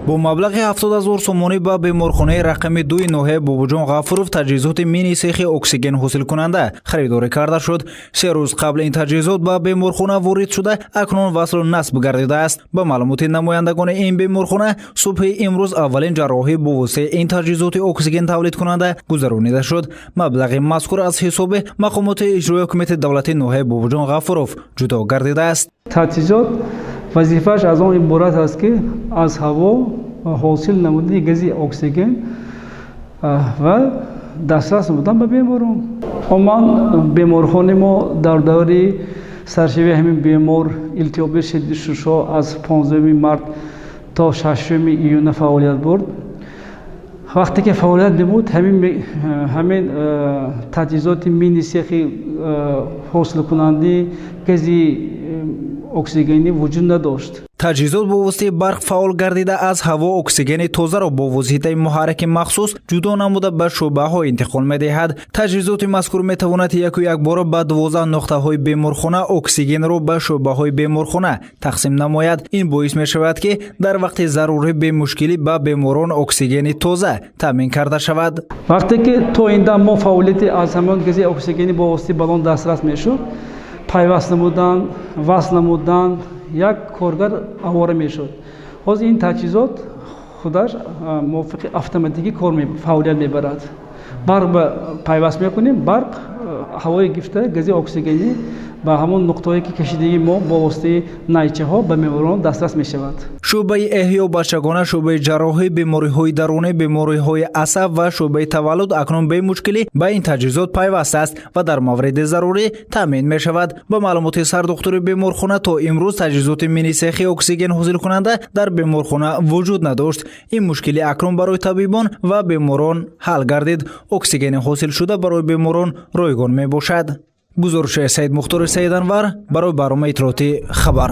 бо маблағи 70,000 сомонӣ ба беморхонаи рақами 2 ноҳияи Бобоҷон Ғафуров таҷҳизоти мини сехи оксиген ҳосилкунанда харидорӣ карда шуд. 3 рӯз қабл ин таҷҳизот ба беморхона ворид шуда, акнун васлу насб гардидааст. Ба маълумоти намояндагони ин беморхона, субҳи имрӯз аввалин ҷарроҳӣ бо воситаи ин таҷҳизоти оксиген тавлидкунанда гузаронида шуд. Маблағи мазкур аз ҳисоби мақомоти иҷрои ҳукумати давлати ноҳияи Бобоҷон Ғафуров ҷудо гардидааст. таҷҳизот вазифааш аз он иборат аст ки аз ҳаво ҳосил намудани гази оксиген ва дастрас намудан ба беморон. умуман беморхони мо дар даври саршавии ҳамин бемор илтиёби шиддати шушо аз 15 март то 6 июна фаъолият бурд. вақте ки фаъолият намуд, ҳамин таҷҳизоти мини сехи ҳосилкунандаи гази оксигенӣ вуҷуд надошт. таҷҳизот бо воситаи барқ фаъол гардида аз ҳаво оксигени тозаро бо воситаи муҳарраки махсус ҷудо намуда ба шӯъбаҳо интиқол медиҳад. таҷҳизоти мазкур метавонад якбора ба 12 нуқтаҳои беморхона оксигенро ба шӯъбаҳои беморхона тақсим намояд. ин боис мешавад ки дар вақти зарурӣ бемушкилӣ ба беморон оксигени тоза таъмин карда шавад. вақте ки то инда мо фаъолияти аз ҳамон гази оксигени бо воситаи балон дастрас мешуд, пайваст намудан, васл намудан як коргар авора мешуд. ҳозир ин таҷҳизот худаш мувофиқи автоматикӣ фаъолият мебарад. барқ ба пайваст мекунем, барқ ҳавои гирифта гази оксигенӣ ба ҳамон нуқтае ки кашидаи мо бо воситаи найчаҳо ба меморон дастрас мешавад. шӯъбаи эҳё бачагона, шӯъбаи ҷарроҳӣ, бемориҳои дарунӣ, бемориҳои асаб ва шӯъбаи таваллуд акнун бемушкилӣ ба ин таҷҳизот пайваст аст ва дар мавриди зарурӣ таъмин мешавад. ба маълумоти сардухтури беморхона, то имрӯз таҷҳизоти мини сехи оксиген ҳосилкунанда дар беморхона вуҷуд надошт. ин мушкилӣ акнун барои табибон ва беморон ҳал гардид. оксигени ҳосилшуда барои беморон ройгон мебошад. гузориши Саид Мухтори Саиданвар барои барномаи иттилоотӣ Хабар.